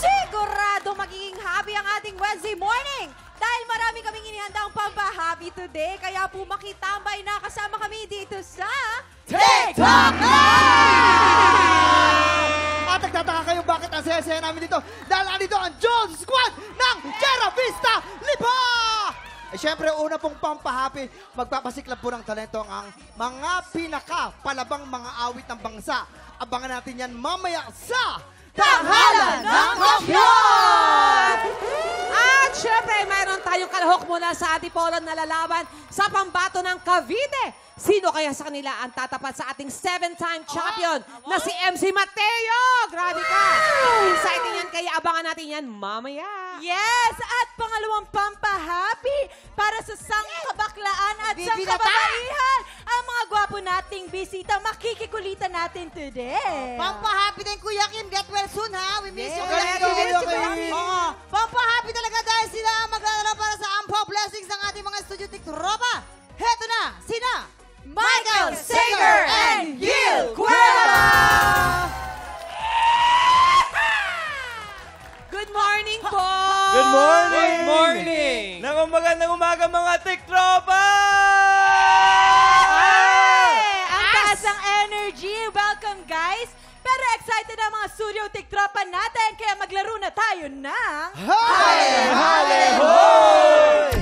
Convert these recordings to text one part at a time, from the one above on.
Sigurado magiging happy ang ating Wednesday morning dahil marami kaming inihandang pampahappy today. Kaya po makitambay na kasama kami dito sa TikTok Live! At nagtataka kayo bakit ang saya-saya namin dito dahil andito ang Jones Squad ng Terra Vista Lipa! Eh, syempre, una pong pampahappy, magpapasiklab po ng talento ang mga pinaka-palabang mga awit ng bangsa. Abangan natin yan mamaya sa Tanghalan ng Kampiyon! At syempre, mayroon tayong kalahok mula sa Antipolo na lalaban sa pambato ng Cavite. Sino kaya sa kanila ang tatapat sa ating 7-time champion na si MC Mateo? Grabe ka! Exciting yan, kaya abangan natin yan mamaya. Yes! At pangalawang pampahappy para sa sangkabaklaan at sangkababaihan. Ang mga gwapo nating bisita, makikikulitan natin today. Pampahappy din, Kuya Kim. Get well soon, ha? We miss you, Kuya Correct, Kim. Kuya Kim. Oo. Pampahappy talaga dahil sila ang maglalaro para sa Ampaw Blessings ng ating mga studio tiktropa. Heto na, sina Michael Sager and Gil Cuerva! Good morning po! Good morning! Good morning! Magandang umaga mga tiktropa! Ang taas ng energy. Welcome, guys! Pero excited ang mga studio tiktropa natin, kaya maglaro na tayo ng...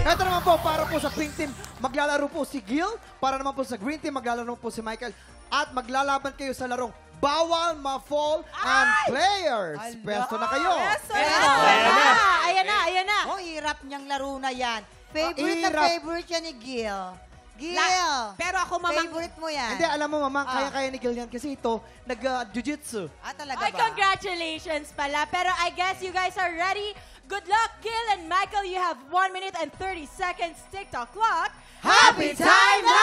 Ito naman po, para po sa pink team, maglalaro po si Gil. Para naman po sa green team, maglalaro po si Michael. At maglalaban kayo sa larong Bawal Ma-Fall and Players. Pwesto na kayo. Ayan na. Oh, hirap niyang laro na yan. Favorite na Hirap. favorite yan ni Gil. Gil, Pero ako, mamang... favorite mo yan. Hindi, alam mo, Mamang, kaya-kaya ni Gil yan kasi ito, nag-jiu-jitsu. Talaga Ay, ba? congratulations pala. Pero I guess you guys are ready. Good luck, Gil and Michael. You have 1 minute and 30 seconds TikTok clock. Happy time na!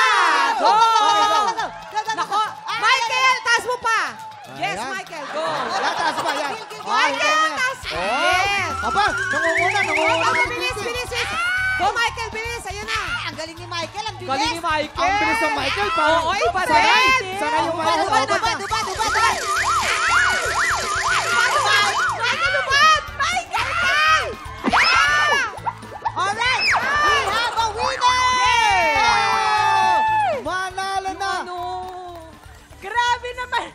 Go! Go! Nako, Michael, taas mo pa! Yes, Ayan. Michael, go! Taas pa, yan. Michael, taas! Yes! Aba, nangunguna. Michael, bilis! Go, Michael, bilis! Ayun na! Ang galing ni Michael, ang bilis. Galing ni Michael! Ang bilis ng Michael, pa. Oo, iba din! Sana yung Michael. Dubad! Michael, lubad! Michael! Alright! We have a winner! Manalo na! Ano? Grabe naman.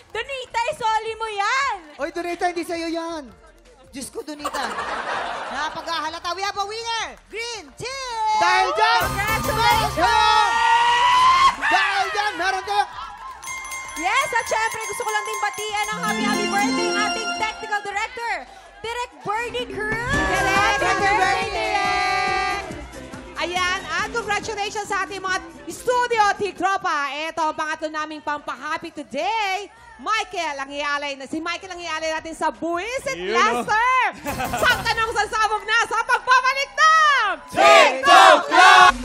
Donita, isoli mo yan. Oy, Donita, hindi sa'yo yan. Diyos ko, Donita. Napag-ahalata. We have a winner! Green team! Dahil dyan! Congratulations! Dahil dyan, meron kayo. Yes, at syempre gusto ko lang din batiin ang happy birthday ang ating technical director, Direk Bernie Cruz. Happy birthday, Direk! Ayan, at congratulations sa ating mga studio tiktropa. Ito ang pangatlo naming pampahappy today. Si Michael ang ialay natin sa Buwisit Blaster. Sa tanong sa sabog na sa pagbabalik ng TikTok Live!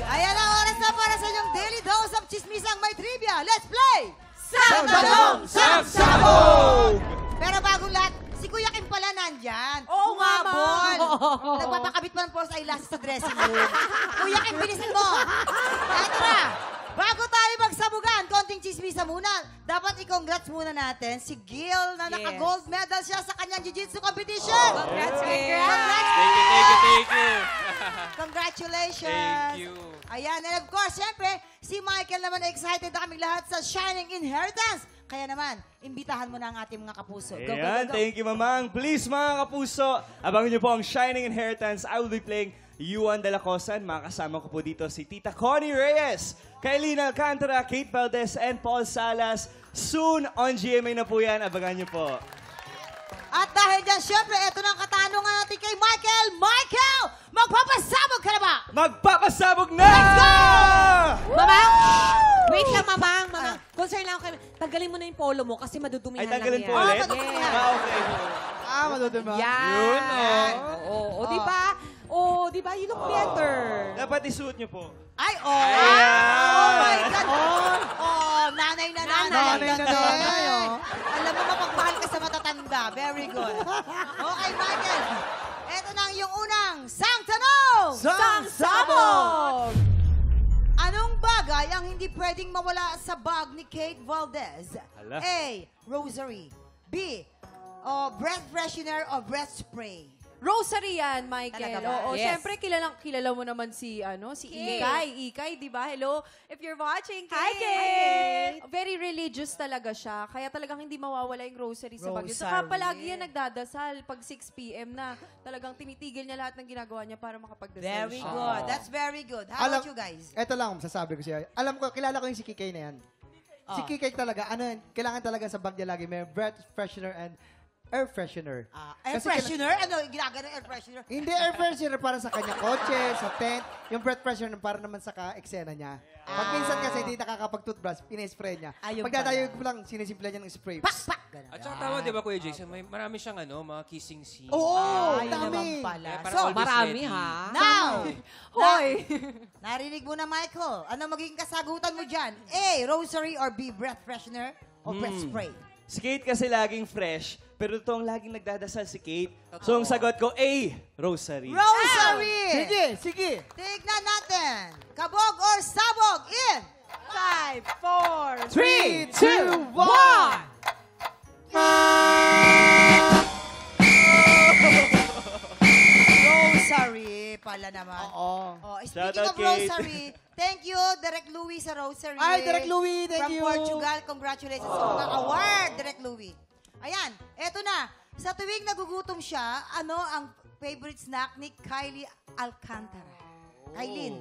Ayan ang oras na para sa inyong daily dose of chismisang may trivia. Let's play! Samtalong Sabsabog! Pero bagong lahat, si Kuya Kim pala nandyan. Oo nga, Ma. Bumabol. Nagpapakabit pa ng false eyelashes sa dressing room. Kuya Kim, bilisan mo. Eto na. Bago tayo magsabugan, konting chismisa muna. Dapat i-congrats muna natin si Gil na Yes. naka-gold medal siya sa kanyang jiu-jitsu competition. Congrats, Gil. Thank you. Congratulations. Thank you. Ayan, and of course, syempre, si Michael naman excited na kaming lahat sa Shining Inheritance. Kaya naman, imbitahan mo na ang ating mga kapuso. Go, go, Ayan, go, go. thank you, Mamang. Please, mga kapuso, abangan niyo po ang Shining Inheritance. I will be playing Yuan de la Cosa. Makasama ko po dito si Tita Connie Reyes, Kailina Alcantara, Kate Valdez, and Paul Salas. Soon on GMA na po yan. Abangan niyo po. At dahil dyan, syempre, ito na ang katanungan natin kay Michael. Michael, magpapasabog ka na ba? Magpapasabog na! Mamang! Wait lang, Mamang. Concern lang ako kay... Tanggalin mo na yung polo mo kasi madudumihan Ay, lang tanggalin yan. po ulit? tanggalin na. Okay. Maduduma. Yan. Yun, Oo, di ba? Di ba? You look better. Dapat isuot niyo po. Ay, oh! Ayan. Oh my God! Oh, nanay na nanay. Nanay na Dating. nanay, oh. Alam mo, mapagmahal ka sa matatanda. Very good. Okay, Michael. Ito na ang iyong unang sang tanong! Sangsabog! Anong bagay ang hindi pwedeng mawala sa bag ni Kate Valdez? Hala. A. Rosary. B. O breath freshener o breath spray? Rosary yan, Michael. Talaga ba? Oo, Yes. syempre kilala mo naman si Ikay. Ikay, di ba? Hello, if you're watching, Kay. Hi, Kay. Very religious talaga siya. Kaya talagang hindi mawawala yung rosary sa Baguio. Rosary. Saka palagi yan nagdadasal pag 6 p.m. na. Talagang tinitigil niya lahat ng ginagawa niya para makapagdasal Very siya. good. That's very good. How about you guys? Ito lang, sasabi ko siya. Alam ko, kilala ko yung si Kikay na yan. Si Kikay talaga, kailangan talaga sa bag niya lagi may breath freshener and air freshener. Air Kasi freshener? Ano yung ginagano air freshener? Hindi air freshener para sa kanya kotse, sa tent. Yung breath freshener para naman sa ka-eksena niya. Pag minsan kasi hindi nakakapag-toothbrush, pinispray niya. Ayun Pagdadayo ko lang, sinisimpla niya ng spray. Pak! Pak! Ganun. At saka tama, di ba, Kuya Jason, marami siyang mga kissing scene. Oo, Ayun dami. naman pala. Kaya parang So, always Marami, ready. ha? now, Hoy! narinig mo na, Michael. Ano magiging kasagutan mo dyan? A, rosary or B, breath freshener o breath spray? Si Kate kasi laging fresh, pero totoong laging nagdadasal si Kate. So, ang sagot ko, A, rosary. Rosary! Sige, sige. Tignan natin. Kabog or sabog in 5, 4, 3, 2, 1! rosary pala naman. Oo. Oh, speaking Shout out, of Kate. rosary, thank you, Direk Louie sa rosary. Ay, Direk Louie, thank From you. Portugal, congratulations sa mga award, Direk Louie. Ayan, eto na. Sa tuwing nagugutom siya, ano ang favorite snack ni Kylie Alcantara? Kylie.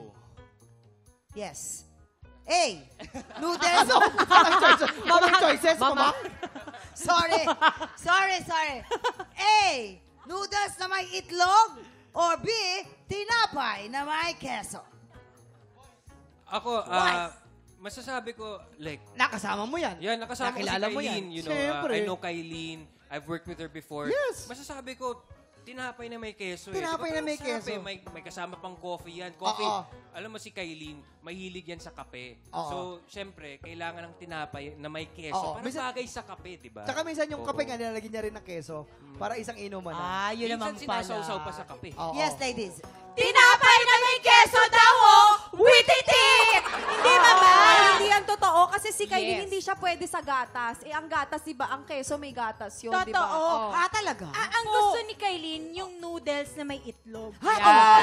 Yes. A. Noodles. Mama choices, mama. Sorry. A. Noodles na may itlog. Or B. Tinapay na may keso. Ako, Why? masasabi ko, like, Nakasama mo yan. yan, nakasama ko si Nakilala mo yan. Kylene. You know, Siyempre. I know Kylene. I've worked with her before. Yes. Masasabi ko, tinapay na may keso. Tinapay Diba? na may Parang sarap keso. May kasama pang coffee yan. Coffee, Oo. alam mo si Kylene, mahilig yan sa kape. Oo. So, syempre, kailangan ng tinapay na may keso. Oo. Para Minsan- bagay sa kape, di ba? Tsaka minsan yung Oo. kape nga nilalagyan niya rin ng keso para isang inuman na. Yun naman Minsan pala. sinasawsaw pa sa kape. Oo. Yes, ladies. Tinapay na may keso daw, oh! Wititit! Hindi naman! Hindi yan totoo kasi si Kylie Yes. hindi siya pwede sa gatas. Ang gatas, di ba? Ang keso may gatas yun, di ba? Totoo. Talaga? Ang gusto ni Kailin, yung noodles na may itlog. Oo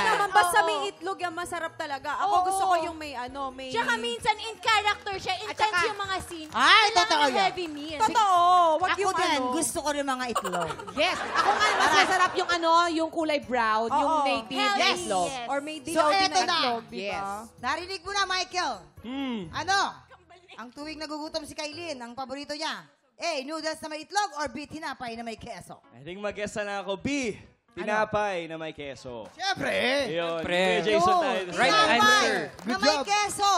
naman, basta Oo. may itlog yan, masarap talaga. Ako Oo. gusto ko yung may may... Tsaka minsan in character siya, intense saka- yung mga scene. Ay, Kailangan totoo ng yan. heavy meal. Totoo, wag Ako yung din, ano. gusto ko rin mga itlog. Yes. Ako nga, mas masarap yung yung kulay brown, yung Oo. native Healthy, itlog. yes. Or may So, dilaw din eto na na. itlog, di Yes. ba? Narinig mo na, Michael. Ano? Ang tuwing nagugutom si Kailin, ang paborito niya. A, noodles na may itlog or B, tinapay na may keso? I think mag-guess na ako, B, tinapay na may keso. Siyempre. Yun, Siyempre. Kuya Jason Oh, tayo. Right tinapay answer. na Good may job. keso.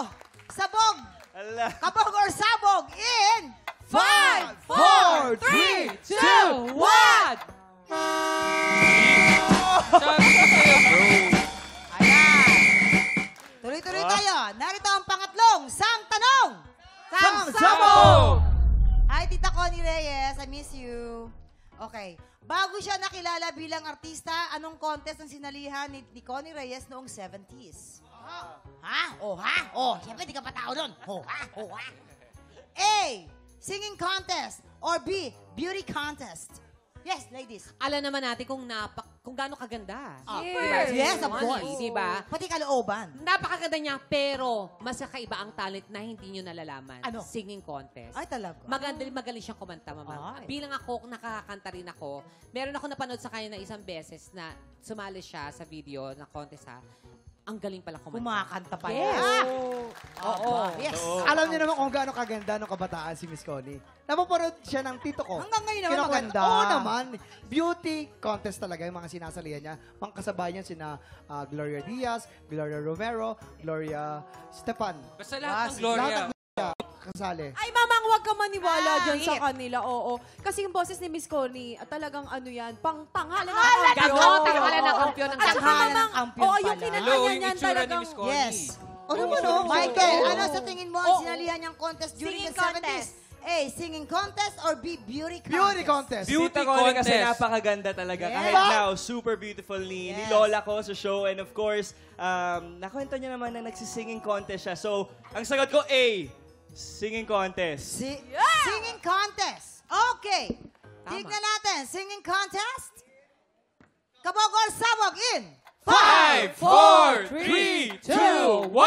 Sabog. Ala. Kabog or sabog in 5, 4, 3, 2, 1! Sabi ko sa'yo, bro. Ayan. Tuloy-tuloy tayo. Narito ang pangatlong sang tanong. Sabog! Hi, Tita Connie Reyes. I miss you. Okay. Bago siya nakilala bilang artista, anong contest ang sinalihan ni Connie Reyes noong 70s? Ha? Oh, siyempre di ka pa tao nun. Ha? A, singing contest. Or B, beauty contest. Yes, ladies. Alam naman natin kung gaano kaganda. Yes, of Connie, course. Di ba? Pati kalooban. Napakaganda niya, pero mas kakaiba ang talent na hindi nyo nalalaman. Ano? Singing contest. Ay, talaga. Magaling siyang kumanta, mama. Ay. Bilang ako, nakakanta rin ako. Meron ako napanood sa kanya na isang beses na sumali siya sa video na contest, ha. Ang galing pala kumanta. Kumakanta pa Yes. yan. Oo. Yes. Alam niyo naman kung gaano kaganda nung kabataan si Miss Connie. Napapanood siya ng tito ko. Hanggang ngayon naman Kinakanta. maganda. Oo naman. Beauty contest talaga yung mga sinasalihan niya. Mga kasabay niya sina Gloria Diaz, Gloria Romero, Gloria Stepan. Basta lahat ng Ah, Gloria. Lahat ng Gloria kasali. Ay, mamang, huwag ka maniwala dyan sa hit. kanila. Oo. Kasi yung boses ni Miss Connie, talagang ano yan, pang-tanghalan ng Ganon, kampiyon. tanghalan ng Oo. kampiyon ng At saka Tanghalan ng mamang, kampiyon oo, yung pala. kinanta Hello, niya yung niyan itsura ni talagang... Miss Connie. Yes. Ano naman, oh? Michael, Oo. ano sa tingin mo ang sinalihan niyang contest during Singing the 70s? A, singing contest or B, beauty contest? Beauty contest. Beauty Tita Connie kasi contest. napakaganda talaga. Yes. Kahit now, super beautiful ni Yes. Lola ko sa show. And of course, nakwento niya naman na nagsisinging contest siya. So, ang sagot ko, A, singing contest. Singing contest. Okay. Tignan natin. natin, singing contest. Kabogor Sabog in 5, 4, 3, 2, 1!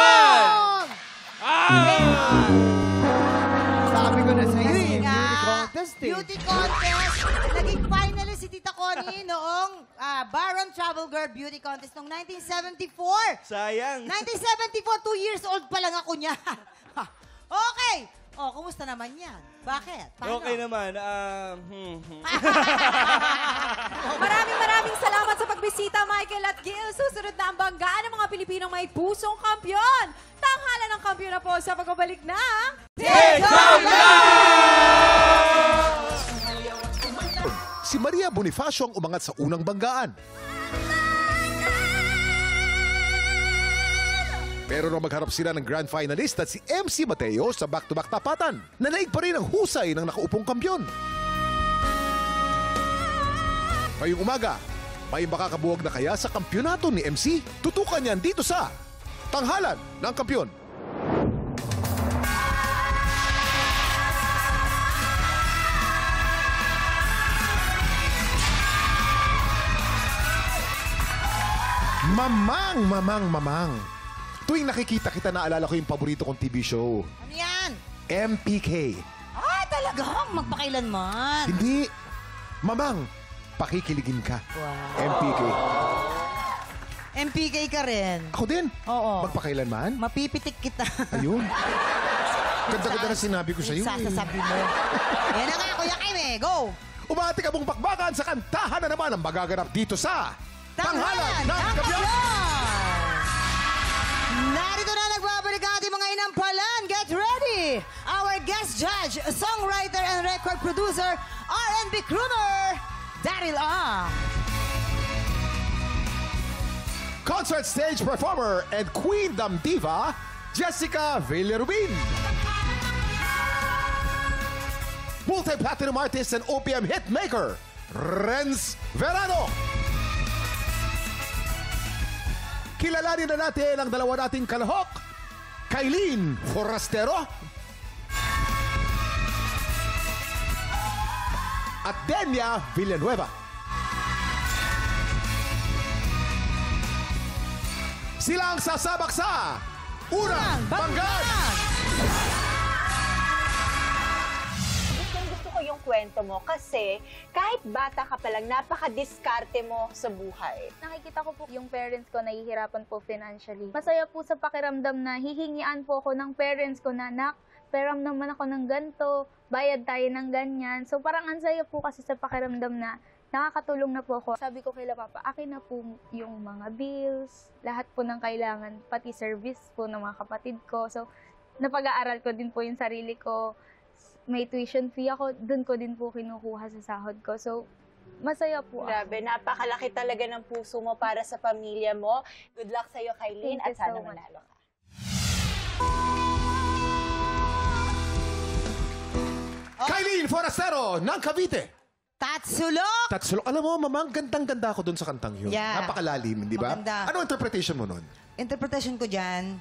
Sabi ko na sa iyo, Kasi yung nga, beauty contest eh. beauty contest. Naging finalist si Tita Connie noong Baron Travel Girl Beauty Contest noong 1974. Sayang. 1974, 2 years old pa lang ako niya. Okay. Oh, kumusta naman yan? Bakit? Paano? Okay naman. Maraming salamat sa pagbisita, Michael at Gil. Susunod na ang banggaan ng mga Pilipinong may pusong kampyon. Tanghalan ng kampyon na po sa pagbabalik ng... Si Maria Bonifacio ang umangat sa unang banggaan. Pero nang magharap sila ng grand finalist at si MC Mateo sa back-to-back tapatan, nanaig pa rin ang husay ng nakaupong kampyon. Ngayong umaga, may makakabuwag na kaya sa kampyonato ni MC? Tutukan niyan dito sa Tanghalan ng Kampyon. Mamang. Tuwing nakikita kita, naalala ko yung paborito kong TV show. Ano yan? MPK. Talagang magpakailanman. Hindi. Mamang, pakikiligin ka. Wow. MPK. MPK ka rin. Ako din. Oo. Magpakailanman. Mapipitik kita. Ayun. Ganda-ganda na sinabi ko sa iyo. Sasasabi mo. Yan na nga, Kuya Kim eh. Go! Umati ka mong bakbakan sa kantahan na naman ang magaganap dito sa Tanghalan ng Kampyon. Narito na nagbabalik ang ating mga inampalan. Get ready! Our guest judge, songwriter and record producer, R&B crooner, Daryl Ah. Concert stage performer and Queendom diva, Jessica Villarubin. Multi-platinum artist and OPM hitmaker, Renz Verano. Kilalanin na natin ang dalawa nating kalahok, Kailin Forastero at Denia Villanueva. Sila ang sasabak sa Unang Banggaan! Gusto ko yung kwento mo kasi kahit bata ka pa lang, napaka-diskarte mo sa buhay. Nakikita ko po yung parents ko nahihirapan po financially. Masaya po sa pakiramdam na hihingian po ako ng parents ko na, "Nak, peram naman ako ng ganito, bayad tayo ng ganyan." So parang ang saya po kasi sa pakiramdam na nakakatulong na po ako. Sabi ko kay Papa, akin na po yung mga bills, lahat po ng kailangan, pati service po ng mga kapatid ko. So napag-aaral ko din po yung sarili ko. May tuition fee ako, dun ko din po kinukuha sa sahod ko. So, masaya po ako. Grabe, napakalaki talaga ng puso mo para sa pamilya mo. Good luck sa'yo, Kailin, at sana manalo ka. Kailin Forastero ng Cavite. Tatsulok! Tatsulok. Alam mo, Mamang, gandang-ganda ako doon sa kantang yun. Yeah. Napakalalim, di ba? Maganda. Ano interpretation mo nun? Interpretation ko dyan,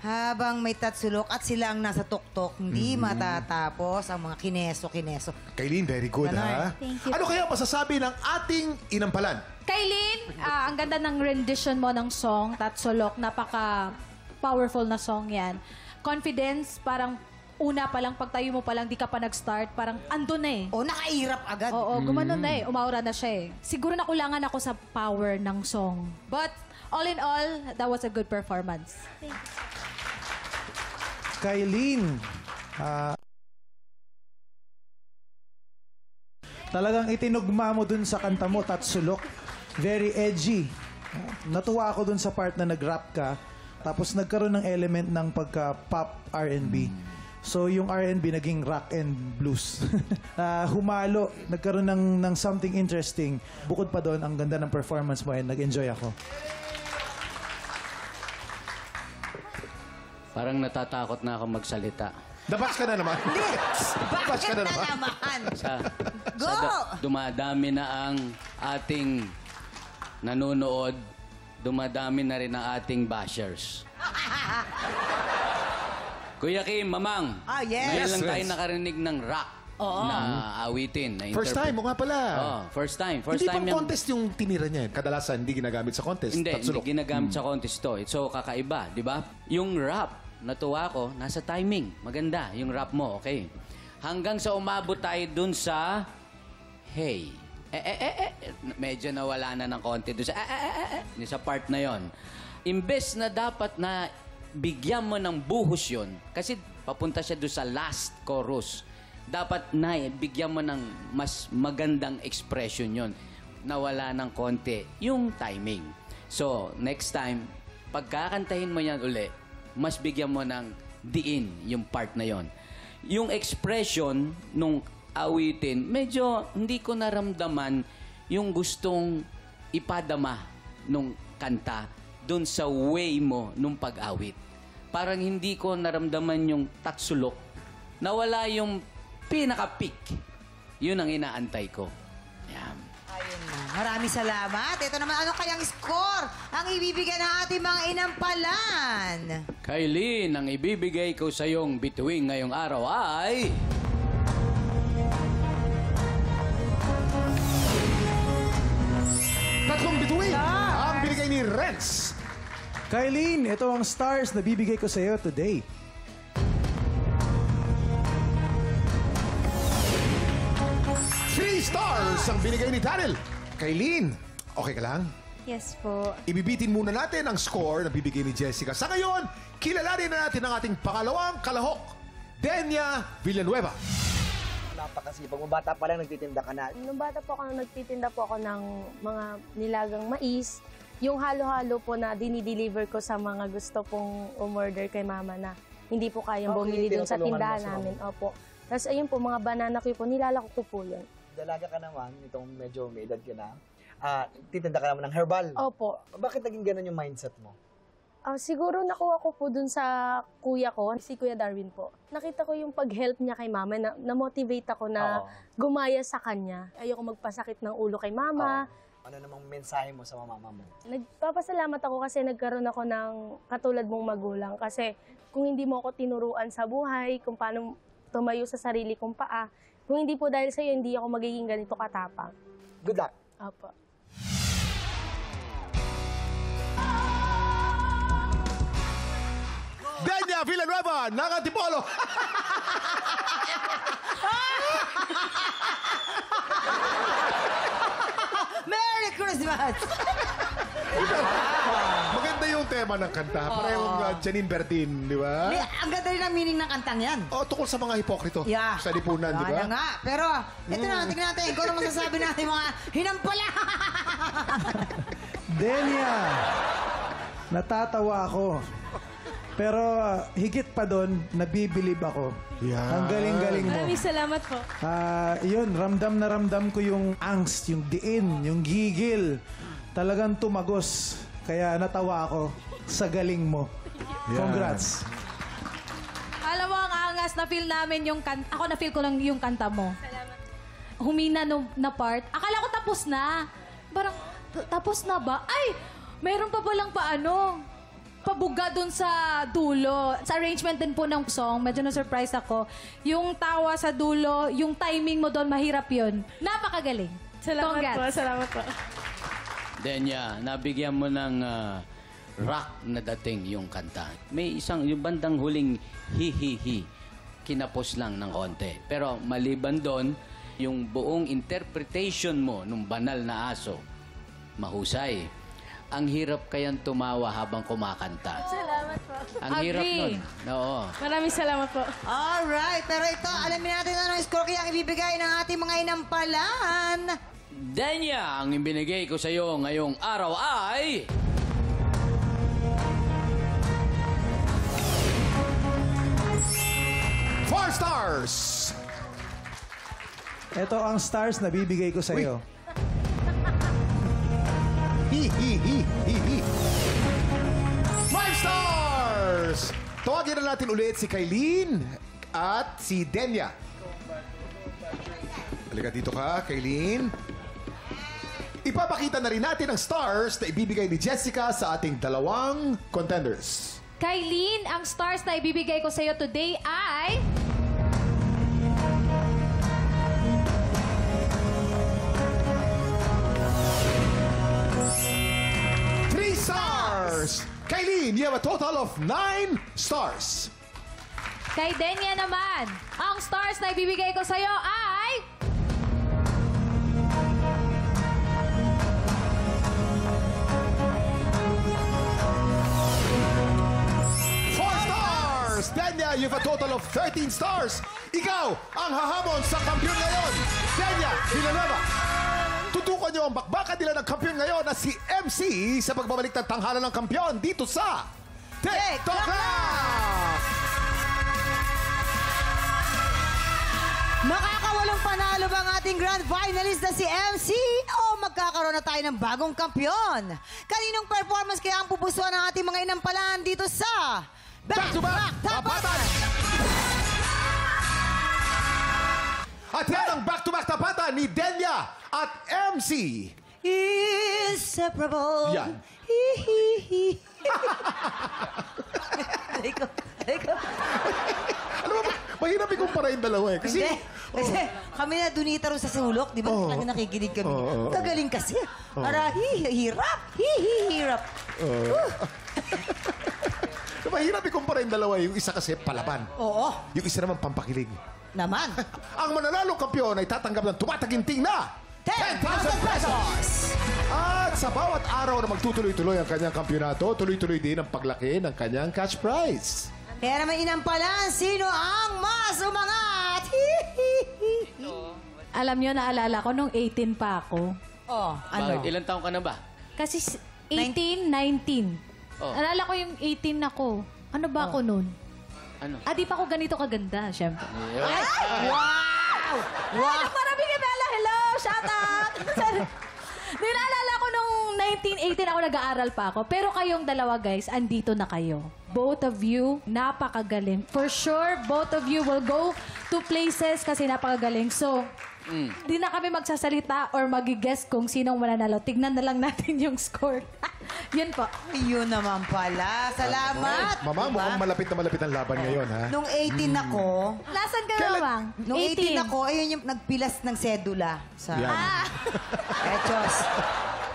habang may tatsulok at sila ang nasa tuktok, hindi matatapos ang mga kineso-kineso. Kailin, very good, ha? Thank you. Ano kaya masasabi ng ating inampalan? Kailin, ang ganda ng rendition mo ng song, Tatsulok. Napaka-powerful na song yan. Confidence, parang una pa lang, pagtayo mo pa lang, di ka pa nag-start, parang andun na eh. O, nakairap agad. Oo, gumanon na eh. Umaura na siya eh. Siguro nakulangan ako sa power ng song. But, all in all, that was a good performance. Kailin, talagang itinugma mo dun sa kanta mo, Tatsulok. Very edgy. Natuwa ako dun sa part na nag-rap ka, tapos nagkaroon ng element ng pagka-pop R&B. So yung R&B naging rock and blues. Humalo, nagkaroon ng something interesting. Bukod pa doon, ang ganda ng performance mo and nag-enjoy ako. Parang natatakot na ako magsalita. Dabas ka na naman. Dabas ka na naman. Go! Dumadami na ang ating nanonood, dumadami na rin ang ating bashers. Kuya Kim, Mamang, Ah, yes. ngayon lang tayo nakarinig ng rock. na awitin. Na First time mo nga pala. First time. Hindi pang yung- contest yung tinira niya. Kadalasan, hindi ginagamit sa contest. Hindi Tatsulok. ginagamit sa contest to. So, kakaiba, di ba? Yung rap, natuwa ko, nasa timing. Maganda, yung rap mo, okay. Hanggang sa umabot tayo dun sa, hey. Medyo nawala na ng konti dun sa, yung sa part na yon. Imbes na dapat na bigyan mo ng buhos yun, kasi papunta siya dun sa last chorus, dapat na bigyan mo ng mas magandang expression yon. Nawala ng konti yung timing. So, next time, pagkakantahin mo yan uli, mas bigyan mo ng diin yung part na yon. Yung expression nung awitin, medyo hindi ko naramdaman yung gustong ipadama nung kanta dun sa way mo nung pag-awit. Parang hindi ko naramdaman yung tatsulok. Nawala yung pinaka-peak. Yun ang inaantay ko. Yan. Ayun na. Maraming salamat. Ito naman, ano kayang score ang ibibigay ng ating mga inampalan? Kailin, ang ibibigay ko sa iyong bituing ngayong araw ay... Tatlong bituin ang binigay ni Renz. Kailin, ito ang stars na bibigay ko sa iyo today. Three stars ang binigay ni Daryl. Kailin, okay ka lang? Yes po. Ibibitin muna natin ang score na bibigay ni Jessica. Sa ngayon, kilalanin na natin ang ating pangalawang kalahok, Denya Villanueva. Napakasipag mo. Bata pa lang nagtitinda ka na. Nung bata po ako, nagtitinda po ako ng mga nilagang mais. Yung halo-halo po na dinideliver ko sa mga gusto pong umorder kay mama na hindi po kayang bumili dun sa tindahan namin. Opo. Tapos ayun po, mga banana ko po, nilalako ko po yun. Dalaga ka naman, itong medyo may edad ka na. Titinda ka naman ng herbal. Opo. Bakit naging ganun yung mindset mo? Siguro nakuha ko po dun sa kuya ko, si Kuya Darwin po. Nakita ko yung pag-help niya kay mama, na-motivate ako na gumaya sa kanya. Ayoko magpasakit ng ulo kay mama. Ano namang mensahe mo sa mama mo? Nagpapasalamat ako kasi nagkaroon ako ng katulad mong magulang. Kasi kung hindi mo ako tinuruan sa buhay, kung paano tumayo sa sarili kong paa, kung hindi po dahil sa'yo, hindi ako magiging ganito katapang. Good luck. Opo. Denya Villanueva, ng Antipolo. Merry Christmas! Maganda yung tema ng kanta. Parehong Janine Bertin, di ba? Ang ganda rin ang meaning ng kantang yan. Tungkol sa mga hipokrito. Yeah. Sa lipunan, di ba? Wala nga. Pero, ito na, tingnan natin. Kung ano masasabi natin mga hinampala. Denya, natatawa ako. Pero higit pa doon, nabibilib ako. Ang galing-galing mo. Maraming salamat po. Yun, ramdam na ramdam ko yung angst, yung diin, yung gigil. Talagang tumagos. Kaya natawa ako sa galing mo. Congrats. Alam mo, ang angas na feel namin yung kanta. Ako na feel ko lang yung kanta mo. Salamat. Humina na part. Akala ko tapos na. Parang, tapos na ba? Ay, mayroon pa palang pabuga dun sa dulo. Sa arrangement din po ng song, medyo na-surprise ako. Yung tawa sa dulo, yung timing mo doon, mahirap yun. Napakagaling. Salamat po. Denya, nabigyan mo ng rock na dating yung kanta. May yung bandang huling hi-hi-hi, kinapos lang ng konti. Pero maliban doon, yung buong interpretation mo nung banal na aso, mahusay. Ang hirap kayang tumawa habang kumakanta. Salamat po. Ang hirap nun. Oo. Maraming salamat po. Alright, pero ito, alamin natin ano yung score kaya ang ibibigay ng ating mga inampalan. Denya, ang ibinigay ko sa iyo ngayong araw ay... Four stars! Ito ang stars na bibigay ko sa iyo. Hi-hi-hi-hi-hi. 5 stars! Tawagin na natin ulit si Kailin at si Denya. Halika dito ka, Kailin. Ipapakita na rin natin ang stars na ibibigay ni Jessica sa ating dalawang contenders. Kailin, ang stars na ibibigay ko sa iyo today ay... Eileen, you have a total of 9 stars. Kay Denya naman, ang stars na ibibigay ko sa'yo ay... 4 stars. Denya, you have a total of 13 stars. Ikaw ang hahamon sa kampiyon ngayon. Denya Villanueva. Tutukan niyo ang bakbakan nila ng kampiyon ngayon na si MC sa pagbabalik ng tanghalan ng kampiyon dito sa TikTok Live! Makakawalong panalo ba ang ating grand finalist na si MC o magkakaroon na tayo ng bagong kampyon? Kaninong performance kaya ang pupusuan ng ating mga inampalaan dito sa Back to Back Tapatan! At yan ang Back to Back Tapatan ni Denya at MC. Inseparable. Yan. Alam mo, mahirap ikumpara yung dalawa eh. Kasi, Kasi kami na dunita rin sa sulok, di ba? Lagi nakikinig kami. Kagaling kasi. Para hirap. Hirap. mahirap ikumpara yung dalawa. Yung isa kasi palaban. Oo. Yung isa naman pampakilig. Naman. Ang mananalong kampiyon ay tatanggap ng tumataginting na 10,000 pesos! At sa bawat araw na magtutuloy-tuloy ang kanyang kampyonato, tuloy-tuloy din ang paglaki ng kanyang cash prize. Kaya naman inampalan, sino ang mas umangat? Alam nyo, naalala ko nung 18 pa ako. Oh, ano? Bakit? Ilan taong ka na ba? Kasi 18, 19. Oh. Naalala ko yung 18 ako. Ano ba ako nun? Ano? Di pa ako ganito kaganda, syempre. Ay! Wow! Wow! Ano, Marami Bella, hello! Shout out! Naalala ko nung 1918 ako nag-aaral pa ako. Pero kayong dalawa guys, andito na kayo. Both of you, napakagaling. For sure, both of you will go to places kasi napakagaling. So, di na kami magsasalita or mag-guess kung sinong mananalo. Tignan na lang natin yung score. Yun po. Yun naman pala. Salamat. Mama, mukhang malapit na malapit ang laban ngayon, ha? Nung 18 ako, Nasaan ka na, Mang? nung 18 ako, ayun yung nagpilas ng sedula. Sa... Yan. Etos.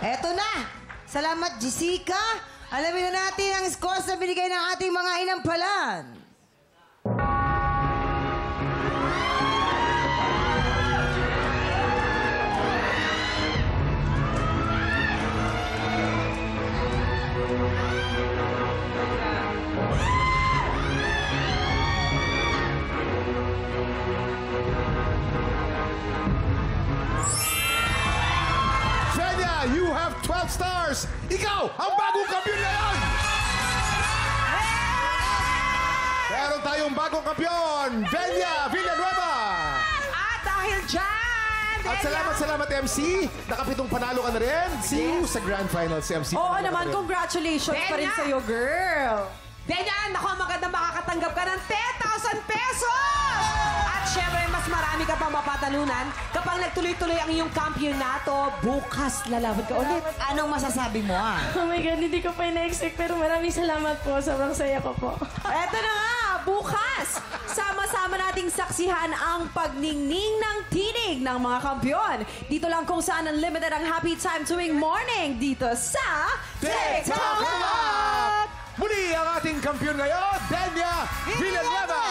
Eto na. Salamat, Jessica. Alamin na natin ang scores na binigay ng ating mga inampalan. You have 12 stars! Ikaw, ang bagong kampiyon ngayon! Meron tayong bagong kampiyon, Denya Villanueva! At dahil dyan, At salamat MC. Nakapitong panalo ka na rin. See you sa grand finals, MC. Oo Panalo ka naman, rin. congratulations pa rin Denya! sa'yo, girl. Ganyan, naku, maganda makakatanggap ka ng 10,000 pesos! At syempre, mas marami ka pang mapatalunan kapag nagtuloy-tuloy ang iyong kampyonato. Bukas, lalaban ka ulit. Anong masasabi mo, ah? Oh my God, hindi ko pa ina-expect pero maraming salamat po. Sobrang saya ko po. Eto na nga, bukas! Sama-sama nating saksihan ang pagningning ng tinig ng mga kampyon. Dito lang kung saan unlimited ang happy time tuwing morning dito sa TikTok Live! Muli ang ating kampiyon ngayon, Denya Villanueva!